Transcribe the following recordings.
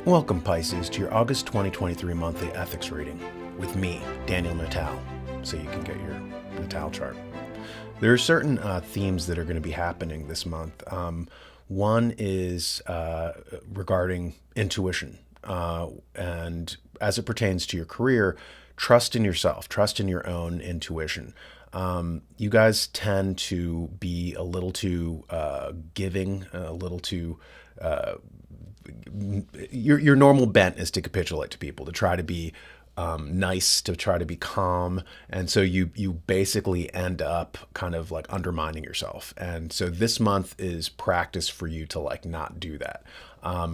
Welcome, Pisces, to your August 2023 monthly ethics reading with me, Daniel Natal, so you can get your Natal chart. There are certain themes that are going to be happening this month. One is regarding intuition, and as it pertains to your career, trust in yourself, trust in your own intuition. You guys tend to be a little too giving, a little too your normal bent is to capitulate to people, to try to be nice, to try to be calm, and so you basically end up kind of like undermining yourself. And so this month is practice for you to like not do that.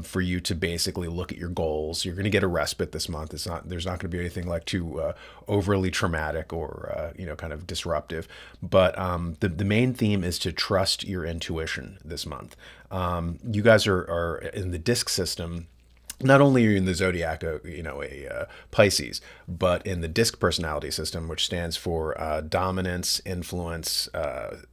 For you to basically look at your goals. You're going to get a respite this month. There's not going to be anything like too overly traumatic or kind of disruptive. But the main theme is to trust your intuition this month. You guys are in the disc system. Not only are you in the zodiac, a Pisces, but in the disc personality system, which stands for dominance, influence,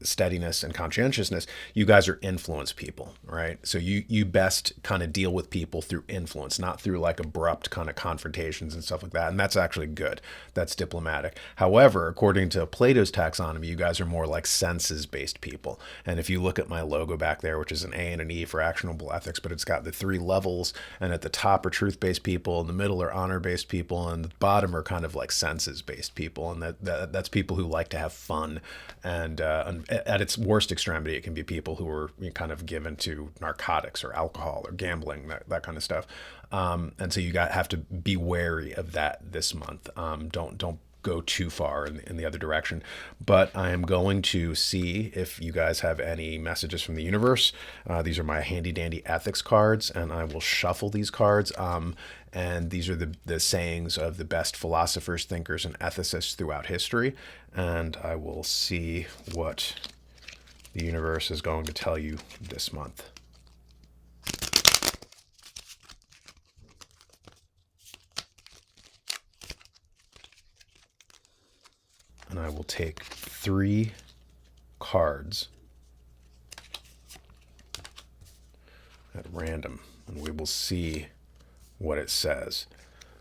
steadiness, and conscientiousness. You guys are influence people, right? So you best kind of deal with people through influence, not through like abrupt kind of confrontations and stuff like that. And that's actually good. That's diplomatic. However, according to Plato's taxonomy, you guys are more like senses-based people. And if you look at my logo back there, which is an A and an E for actionable ethics, but it's got the three levels, and at the top are truth-based people, in the middle are honor-based people, and the bottom are kind of like senses-based people. And that's people who like to have fun. And at its worst extremity, it can be people who are kind of given to narcotics or alcohol or gambling, that kind of stuff. And so you have to be wary of that this month. Don't go too far in the other direction. But I am going to see if you guys have any messages from the universe. These are my handy dandy ethics cards, and I will shuffle these cards. And these are the sayings of the best philosophers, thinkers, and ethicists throughout history. And I will see what the universe is going to tell you this month. And I will take 3 cards at random, and we will see what it says.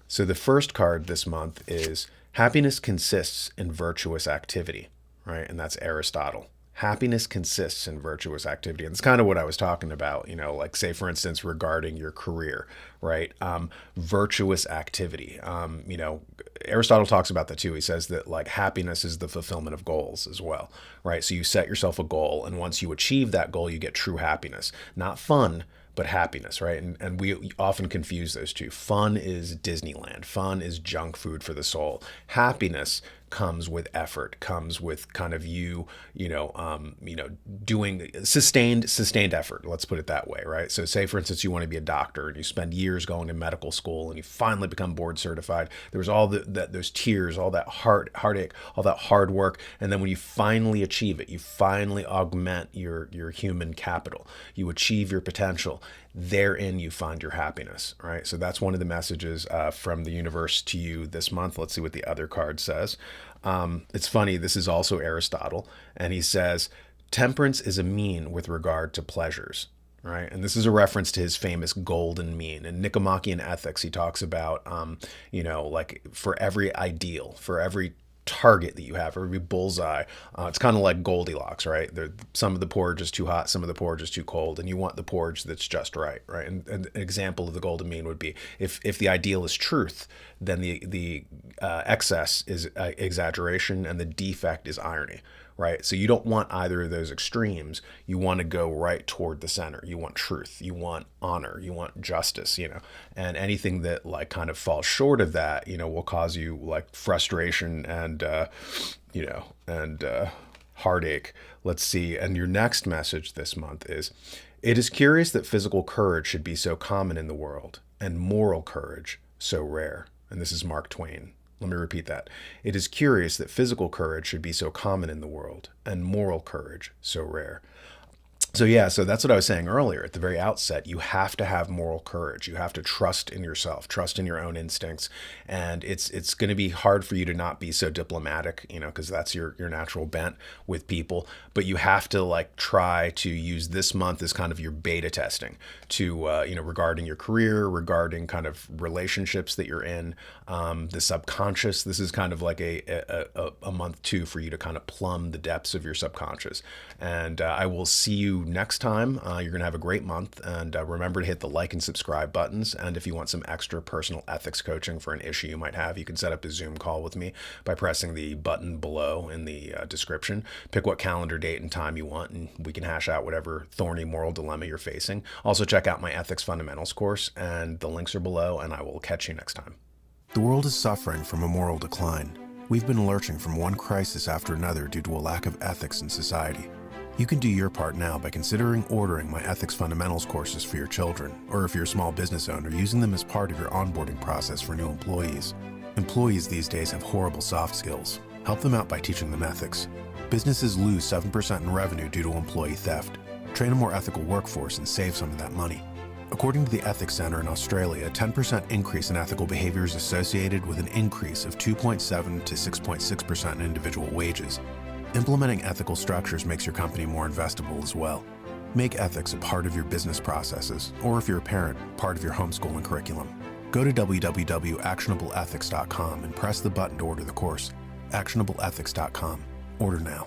So the first card this month is happiness consists in virtuous activity, right? And that's Aristotle. Happiness consists in virtuous activity. And it's kind of what I was talking about, like say, for instance, regarding your career, right? Virtuous activity. Aristotle talks about that too. He says that like happiness is the fulfillment of goals as well, right? So you set yourself a goal, and once you achieve that goal, you get true happiness. Not fun, but happiness, right? And we often confuse those two. Fun is Disneyland. Fun is junk food for the soul. Happiness comes with effort, comes with kind of doing sustained effort. Let's put it that way, right? So say, for instance, you want to be a doctor and you spend years going to medical school and you finally become board certified. There was all those tears, all that heartache, all that hard work. And then when you finally achieve it, you finally augment your human capital. You achieve your potential. Therein you find your happiness, right? So that's one of the messages from the universe to you this month. Let's see what the other card says. It's funny, this is also Aristotle, and he says, temperance is a mean with regard to pleasures, right? And this is a reference to his famous golden mean. In Nicomachean Ethics, he talks about, like for every ideal, for every target that you have, for every bullseye, it's kind of like Goldilocks, right? Some of the porridge is too hot, some of the porridge is too cold, and you want the porridge that's just right, right? And an example of the golden mean would be if the ideal is truth, then the excess is exaggeration, and the defect is irony, right? So you don't want either of those extremes. You want to go right toward the center. You want truth, you want honor, you want justice, and anything that like kind of falls short of that, will cause you like frustration and heartache. Let's see. And your next message this month is, it is curious that physical courage should be so common in the world and moral courage so rare. And this is Mark Twain. Let me repeat that. It is curious that physical courage should be so common in the world and moral courage so rare. So yeah, so that's what I was saying earlier at the very outset. You have to have moral courage. You have to trust in yourself, trust in your own instincts, and it's going to be hard for you to not be so diplomatic, because that's your natural bent with people. But you have to like try to use this month as kind of your beta testing to regarding your career, regarding kind of relationships that you're in, the subconscious. This is kind of like a month too for you to kind of plumb the depths of your subconscious. And I will see you next time. You're going to have a great month. And remember to hit the like and subscribe buttons. And if you want some extra personal ethics coaching for an issue you might have, you can set up a Zoom call with me by pressing the button below in the description. Pick what calendar date and time you want, and we can hash out whatever thorny moral dilemma you're facing. Also, check out my Ethics Fundamentals course, and the links are below, and I will catch you next time. The world is suffering from a moral decline. We've been lurching from one crisis after another due to a lack of ethics in society. You can do your part now by considering ordering my Ethics Fundamentals courses for your children, or if you're a small business owner, using them as part of your onboarding process for new employees. Employees these days have horrible soft skills. Help them out by teaching them ethics. Businesses lose 7% in revenue due to employee theft. Train a more ethical workforce and save some of that money. According to the Ethics Center in Australia, a 10% increase in ethical behavior is associated with an increase of 2.7 to 6.6% in individual wages. Implementing ethical structures makes your company more investable as well. Make ethics a part of your business processes, or if you're a parent, part of your homeschooling curriculum. Go to www.actionableethics.com and press the button to order the course. Actionableethics.com. Order now.